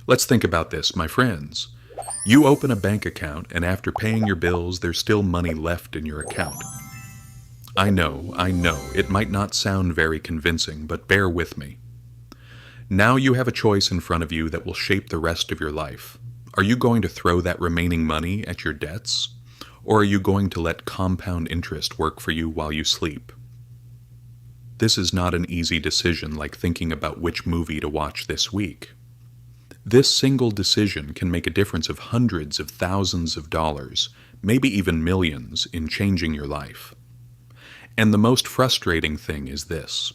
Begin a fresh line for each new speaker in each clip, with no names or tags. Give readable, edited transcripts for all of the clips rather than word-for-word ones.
Let's think about this, my friends. You open a bank account, and after paying your bills, there's still money left in your account. I know, it might not sound very convincing, but bear with me. Now you have a choice in front of you that will shape the rest of your life. Are you going to throw that remaining money at your debts? Or are you going to let compound interest work for you while you sleep? This is not an easy decision like thinking about which movie to watch this week. This single decision can make a difference of hundreds of thousands of dollars, maybe even millions, in changing your life. And the most frustrating thing is this.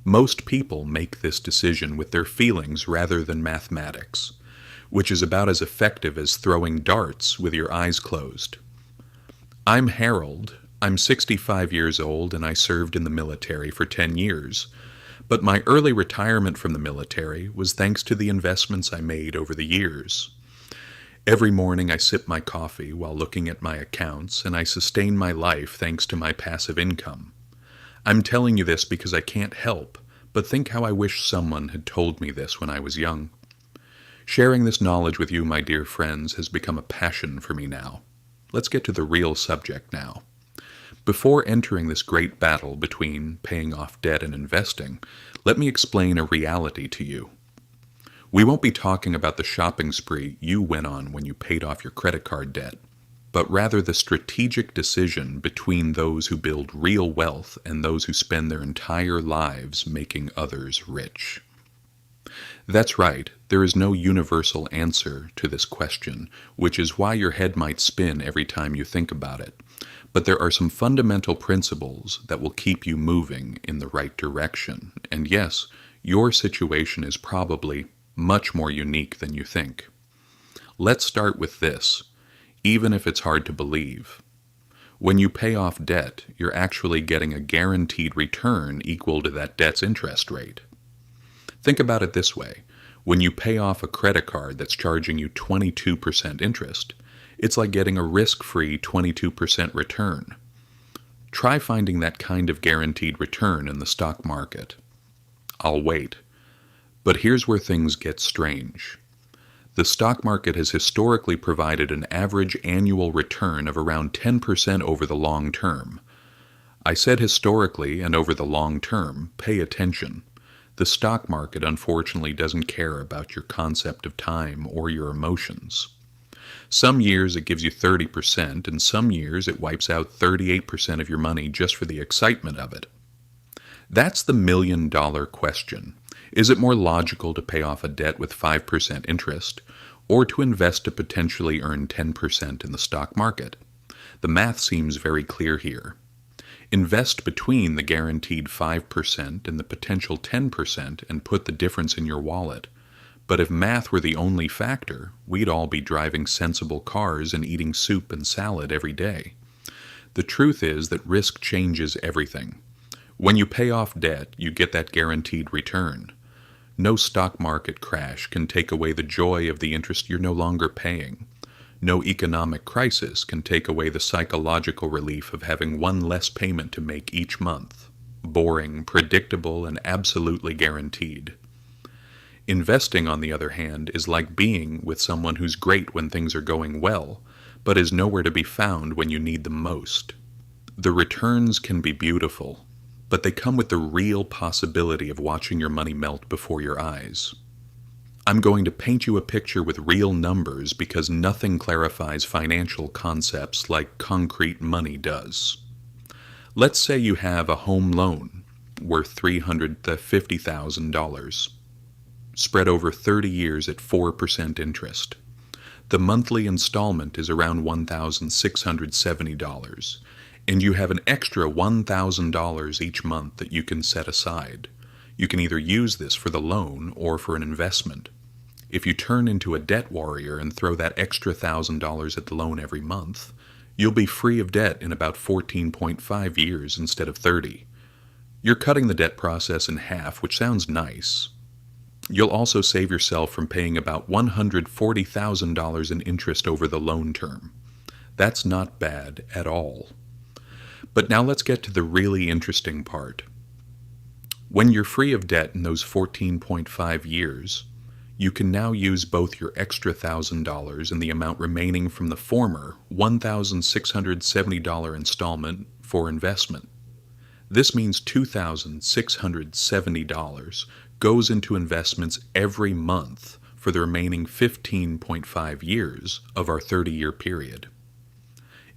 Most people make this decision with their feelings rather than mathematics, which is about as effective as throwing darts with your eyes closed. I'm Harold. I'm 65 years old and I served in the military for 10 years. But my early retirement from the military was thanks to the investments I made over the years. Every morning I sip my coffee while looking at my accounts, and I sustain my life thanks to my passive income. I'm telling you this because I can't help but think how I wish someone had told me this when I was young. Sharing this knowledge with you, my dear friends, has become a passion for me now. Let's get to the real subject now. Before entering this great battle between paying off debt and investing, let me explain a reality to you. We won't be talking about the shopping spree you went on when you paid off your credit card debt, but rather the strategic decision between those who build real wealth and those who spend their entire lives making others rich. That's right, there is no universal answer to this question, which is why your head might spin every time you think about it. But there are some fundamental principles that will keep you moving in the right direction. And yes, your situation is probably much more unique than you think. Let's start with this, even if it's hard to believe. When you pay off debt, you're actually getting a guaranteed return equal to that debt's interest rate. Think about it this way. When you pay off a credit card that's charging you 22% interest, it's like getting a risk-free 22% return. Try finding that kind of guaranteed return in the stock market. I'll wait. But here's where things get strange. The stock market has historically provided an average annual return of around 10% over the long term. I said historically and over the long term. Pay attention. The stock market unfortunately doesn't care about your concept of time or your emotions. Some years it gives you 30%, and some years it wipes out 38% of your money just for the excitement of it. That's the million-dollar question. Is it more logical to pay off a debt with 5% interest, or to invest to potentially earn 10% in the stock market? The math seems very clear here. Invest between the guaranteed 5% and the potential 10% and put the difference in your wallet. But if math were the only factor, we'd all be driving sensible cars and eating soup and salad every day. The truth is that risk changes everything. When you pay off debt, you get that guaranteed return. No stock market crash can take away the joy of the interest you're no longer paying. No economic crisis can take away the psychological relief of having one less payment to make each month. Boring, predictable, and absolutely guaranteed. Investing, on the other hand, is like being with someone who's great when things are going well, but is nowhere to be found when you need them most. The returns can be beautiful, but they come with the real possibility of watching your money melt before your eyes. I'm going to paint you a picture with real numbers because nothing clarifies financial concepts like concrete money does. Let's say you have a home loan worth $350,000, spread over 30 years at 4% interest. The monthly installment is around $1,670, and you have an extra $1,000 each month that you can set aside. You can either use this for the loan or for an investment. If you turn into a debt warrior and throw that extra $1,000 at the loan every month, you'll be free of debt in about 14.5 years instead of 30. You're cutting the debt process in half, which sounds nice. You'll also save yourself from paying about $140,000 in interest over the loan term. That's not bad at all. But now let's get to the really interesting part. When you're free of debt in those 14.5 years, You can now use both your extra $1,000 and the amount remaining from the former $1,670 installment for investment. This means $2,670 goes into investments every month for the remaining 15.5 years of our 30-year period.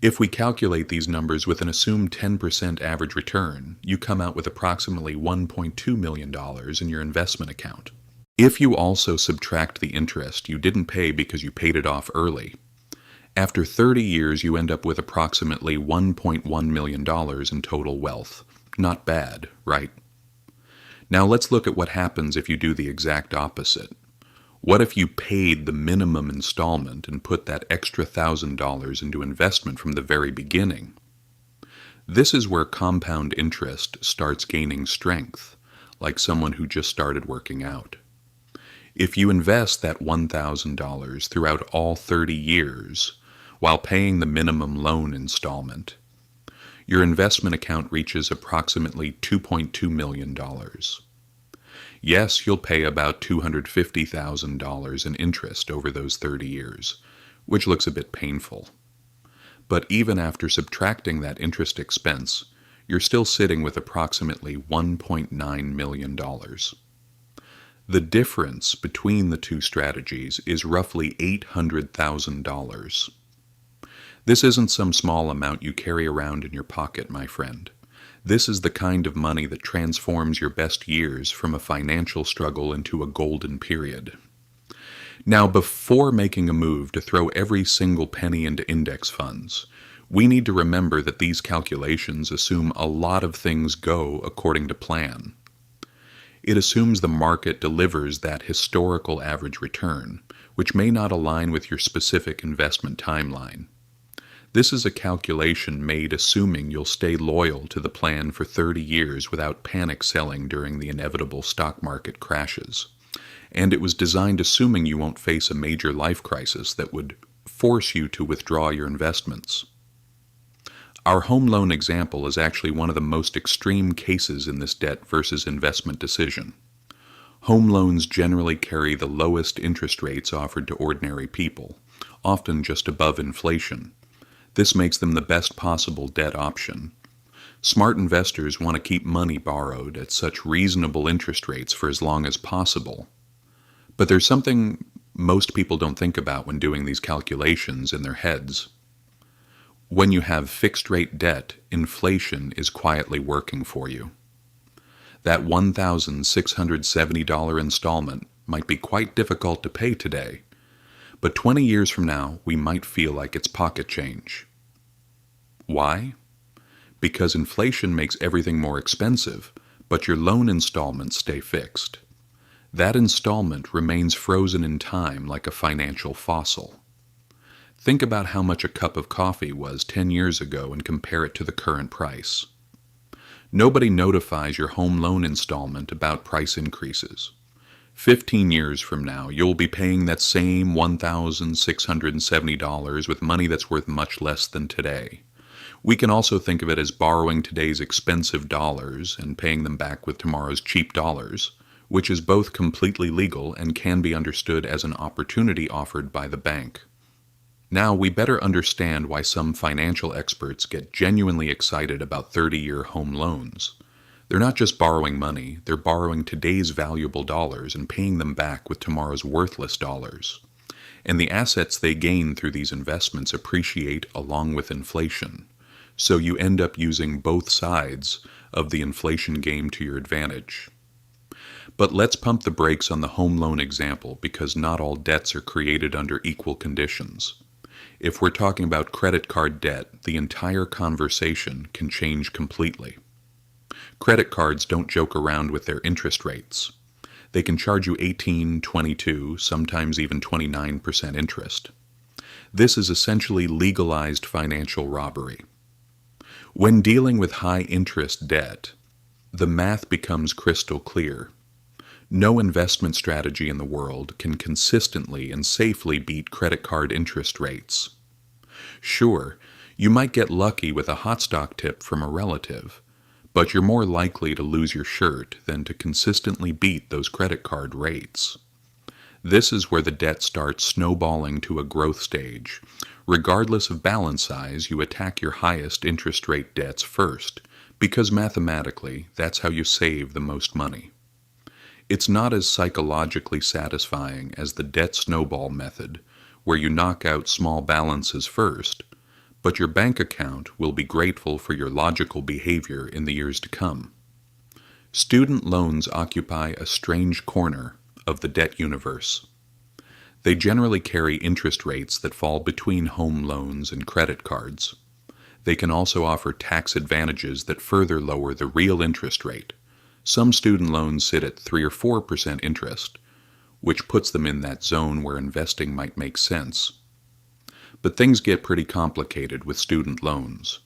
If we calculate these numbers with an assumed 10% average return, you come out with approximately $1.2 million in your investment account. If you also subtract the interest you didn't pay because you paid it off early, after 30 years you end up with approximately $1.1 million in total wealth. Not bad, right? Now let's look at what happens if you do the exact opposite. What if you paid the minimum installment and put that extra $1,000 into investment from the very beginning? This is where compound interest starts gaining strength, like someone who just started working out. If you invest that $1,000 throughout all 30 years while paying the minimum loan installment, your investment account reaches approximately $2.2 million. Yes, you'll pay about $250,000 in interest over those 30 years, which looks a bit painful. But even after subtracting that interest expense, you're still sitting with approximately $1.9 million. The difference between the two strategies is roughly $800,000. This isn't some small amount you carry around in your pocket, my friend. This is the kind of money that transforms your best years from a financial struggle into a golden period. Now, before making a move to throw every single penny into index funds, we need to remember that these calculations assume a lot of things go according to plan. It assumes the market delivers that historical average return, which may not align with your specific investment timeline. This is a calculation made assuming you'll stay loyal to the plan for 30 years without panic selling during the inevitable stock market crashes. And it was designed assuming you won't face a major life crisis that would force you to withdraw your investments. Our home loan example is actually one of the most extreme cases in this debt versus investment decision. Home loans generally carry the lowest interest rates offered to ordinary people, often just above inflation. This makes them the best possible debt option. Smart investors want to keep money borrowed at such reasonable interest rates for as long as possible. But there's something most people don't think about when doing these calculations in their heads. When you have fixed-rate debt, inflation is quietly working for you. That $1,670 installment might be quite difficult to pay today, but 20 years from now, we might feel like it's pocket change. Why? Because inflation makes everything more expensive, but your loan installments stay fixed. That installment remains frozen in time like a financial fossil. Think about how much a cup of coffee was 10 years ago and compare it to the current price. Nobody notifies your home loan installment about price increases. 15 years from now, you'll be paying that same $1,670 with money that's worth much less than today. We can also think of it as borrowing today's expensive dollars and paying them back with tomorrow's cheap dollars, which is both completely legal and can be understood as an opportunity offered by the bank. Now, we better understand why some financial experts get genuinely excited about 30-year home loans. They're not just borrowing money, they're borrowing today's valuable dollars and paying them back with tomorrow's worthless dollars. And the assets they gain through these investments appreciate along with inflation. So you end up using both sides of the inflation game to your advantage. But let's pump the brakes on the home loan example because not all debts are created under equal conditions. If we're talking about credit card debt, the entire conversation can change completely. Credit cards don't joke around with their interest rates. They can charge you 18, 22, sometimes even 29% interest. This is essentially legalized financial robbery. When dealing with high-interest debt, the math becomes crystal clear. No investment strategy in the world can consistently and safely beat credit card interest rates. Sure, you might get lucky with a hot stock tip from a relative, but you're more likely to lose your shirt than to consistently beat those credit card rates. This is where the debt starts snowballing to a growth stage. Regardless of balance size, you attack your highest interest rate debts first, because mathematically, that's how you save the most money. It's not as psychologically satisfying as the debt snowball method, where you knock out small balances first, but your bank account will be grateful for your logical behavior in the years to come. Student loans occupy a strange corner of the debt universe. They generally carry interest rates that fall between home loans and credit cards. They can also offer tax advantages that further lower the real interest rate. Some student loans sit at 3 or 4% interest, which puts them in that zone where investing might make sense. But things get pretty complicated with student loans.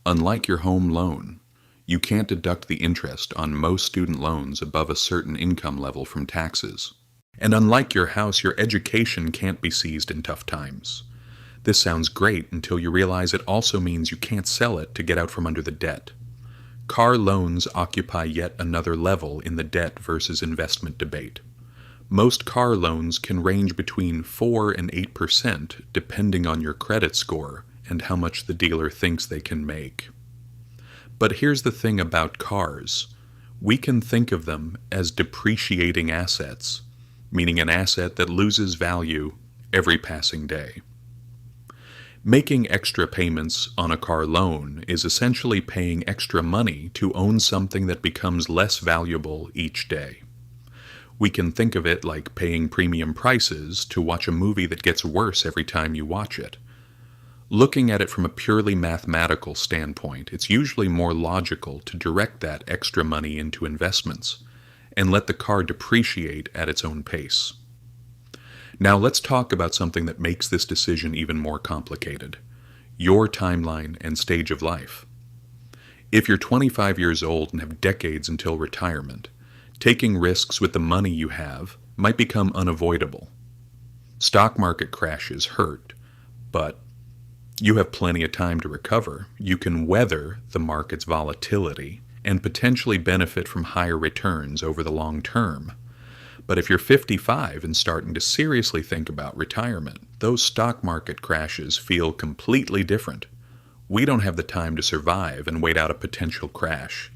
Unlike your home loan, you can't deduct the interest on most student loans above a certain income level from taxes. And unlike your house, your education can't be seized in tough times. This sounds great until you realize it also means you can't sell it to get out from under the debt. Car loans occupy yet another level in the debt versus investment debate. Most car loans can range between 4 and 8% depending on your credit score and how much the dealer thinks they can make. But here's the thing about cars. We can think of them as depreciating assets, meaning an asset that loses value every passing day. Making extra payments on a car loan is essentially paying extra money to own something that becomes less valuable each day. We can think of it like paying premium prices to watch a movie that gets worse every time you watch it. Looking at it from a purely mathematical standpoint, it's usually more logical to direct that extra money into investments and let the car depreciate at its own pace. Now let's talk about something that makes this decision even more complicated: your timeline and stage of life. If you're 25 years old and have decades until retirement, taking risks with the money you have might become unavoidable. Stock market crashes hurt, but you have plenty of time to recover. You can weather the market's volatility and potentially benefit from higher returns over the long term. But if you're 55 and starting to seriously think about retirement, those stock market crashes feel completely different. We don't have the time to survive and wait out a potential crash.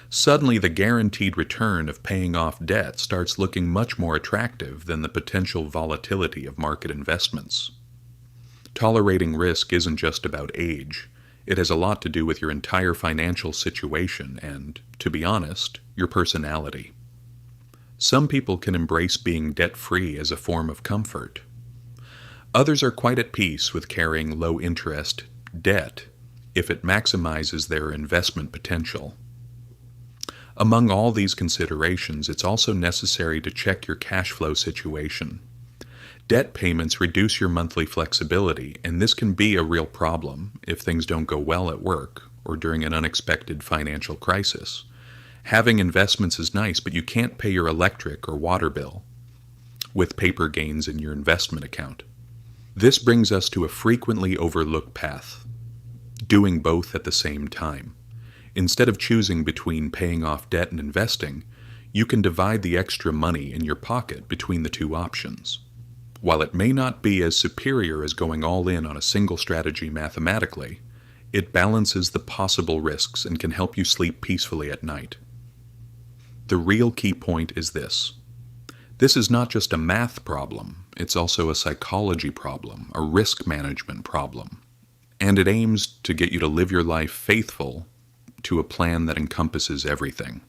Suddenly, the guaranteed return of paying off debt starts looking much more attractive than the potential volatility of market investments. Tolerating risk isn't just about age. It has a lot to do with your entire financial situation and, to be honest, your personality. Some people can embrace being debt-free as a form of comfort. Others are quite at peace with carrying low-interest debt if it maximizes their investment potential. Among all these considerations, it's also necessary to check your cash flow situation. Debt payments reduce your monthly flexibility, and this can be a real problem if things don't go well at work or during an unexpected financial crisis. Having investments is nice, but you can't pay your electric or water bill with paper gains in your investment account. This brings us to a frequently overlooked path: doing both at the same time. Instead of choosing between paying off debt and investing, you can divide the extra money in your pocket between the two options. While it may not be as superior as going all in on a single strategy mathematically, it balances the possible risks and can help you sleep peacefully at night. The real key point is this. This is not just a math problem, it's also a psychology problem, a risk management problem, and it aims to get you to live your life faithful to a plan that encompasses everything.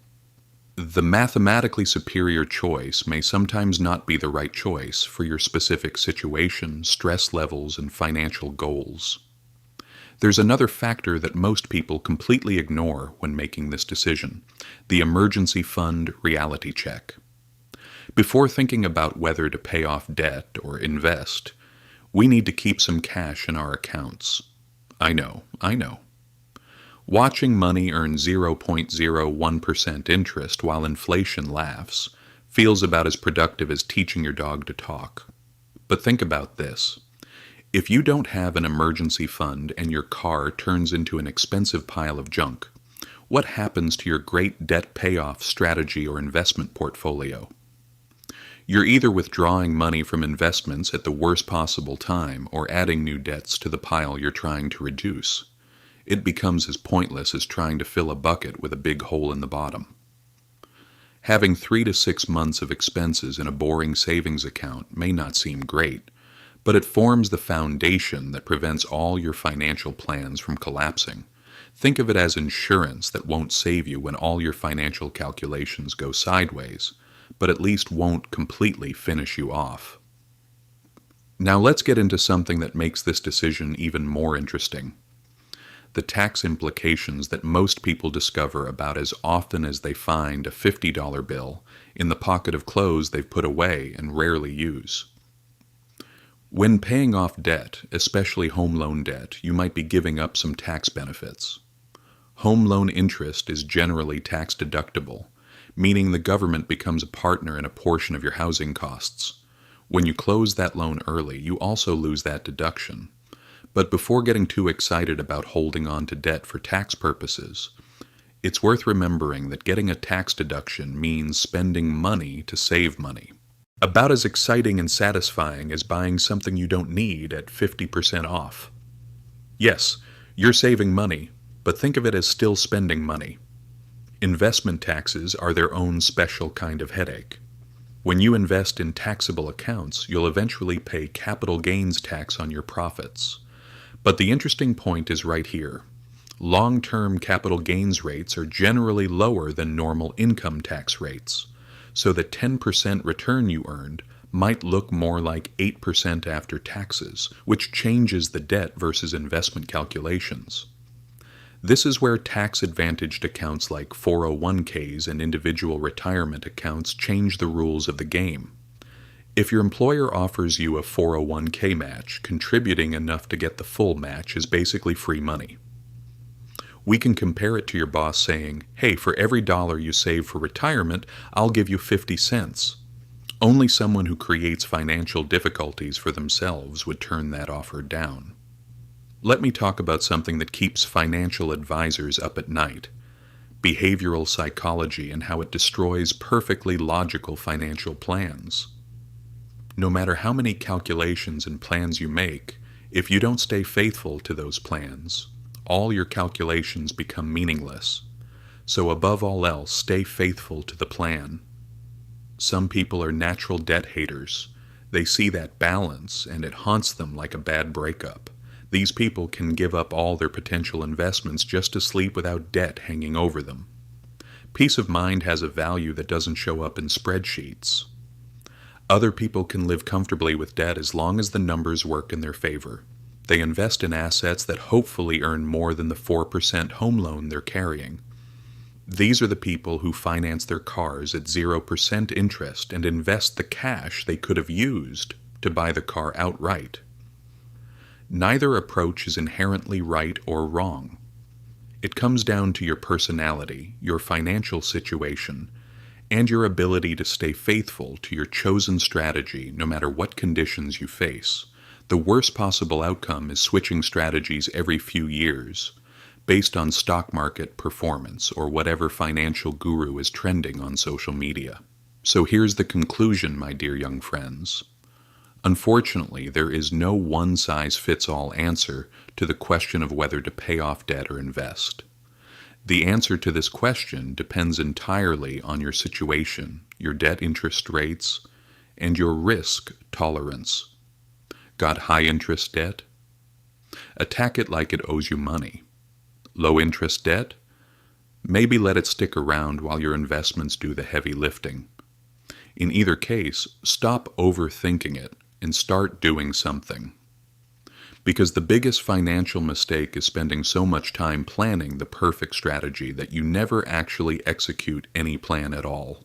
The mathematically superior choice may sometimes not be the right choice for your specific situation, stress levels, and financial goals. There's another factor that most people completely ignore when making this decision: the emergency fund reality check. Before thinking about whether to pay off debt or invest, we need to keep some cash in our accounts. I know. Watching money earn 0.01% interest while inflation laughs feels about as productive as teaching your dog to talk. But think about this. If you don't have an emergency fund and your car turns into an expensive pile of junk, what happens to your great debt payoff strategy or investment portfolio? You're either withdrawing money from investments at the worst possible time or adding new debts to the pile you're trying to reduce. It becomes as pointless as trying to fill a bucket with a big hole in the bottom. Having 3 to 6 months of expenses in a boring savings account may not seem great, but it forms the foundation that prevents all your financial plans from collapsing. Think of it as insurance that won't save you when all your financial calculations go sideways, but at least won't completely finish you off. Now let's get into something that makes this decision even more interesting: the tax implications that most people discover about as often as they find a $50 bill in the pocket of clothes they've put away and rarely use. When paying off debt, especially home loan debt, you might be giving up some tax benefits. Home loan interest is generally tax deductible, meaning the government becomes a partner in a portion of your housing costs. When you close that loan early, you also lose that deduction. But before getting too excited about holding on to debt for tax purposes, it's worth remembering that getting a tax deduction means spending money to save money. About as exciting and satisfying as buying something you don't need at 50% off. Yes, you're saving money, but think of it as still spending money. Investment taxes are their own special kind of headache. When you invest in taxable accounts, you'll eventually pay capital gains tax on your profits. But the interesting point is right here. Long-term capital gains rates are generally lower than normal income tax rates, so the 10% return you earned might look more like 8% after taxes, which changes the debt versus investment calculations. This is where tax-advantaged accounts like 401ks and individual retirement accounts change the rules of the game. If your employer offers you a 401k match, contributing enough to get the full match is basically free money. We can compare it to your boss saying, "Hey, for every dollar you save for retirement, I'll give you 50 cents. Only someone who creates financial difficulties for themselves would turn that offer down. Let me talk about something that keeps financial advisors up at night: behavioral psychology and how it destroys perfectly logical financial plans. No matter how many calculations and plans you make, if you don't stay faithful to those plans, all your calculations become meaningless. So above all else, stay faithful to the plan. Some people are natural debt haters. They see that balance and it haunts them like a bad breakup. These people can give up all their potential investments just to sleep without debt hanging over them. Peace of mind has a value that doesn't show up in spreadsheets. Other people can live comfortably with debt as long as the numbers work in their favor. They invest in assets that hopefully earn more than the 4% home loan they're carrying. These are the people who finance their cars at 0% interest and invest the cash they could have used to buy the car outright. Neither approach is inherently right or wrong. It comes down to your personality, your financial situation, and your ability to stay faithful to your chosen strategy no matter what conditions you face. The worst possible outcome is switching strategies every few years, based on stock market performance or whatever financial guru is trending on social media. So here's the conclusion, my dear young friends. Unfortunately, there is no one-size-fits-all answer to the question of whether to pay off debt or invest. The answer to this question depends entirely on your situation, your debt interest rates, and your risk tolerance. Got high-interest debt? Attack it like it owes you money. Low-interest debt? Maybe let it stick around while your investments do the heavy lifting. In either case, stop overthinking it and start doing something. Because the biggest financial mistake is spending so much time planning the perfect strategy that you never actually execute any plan at all.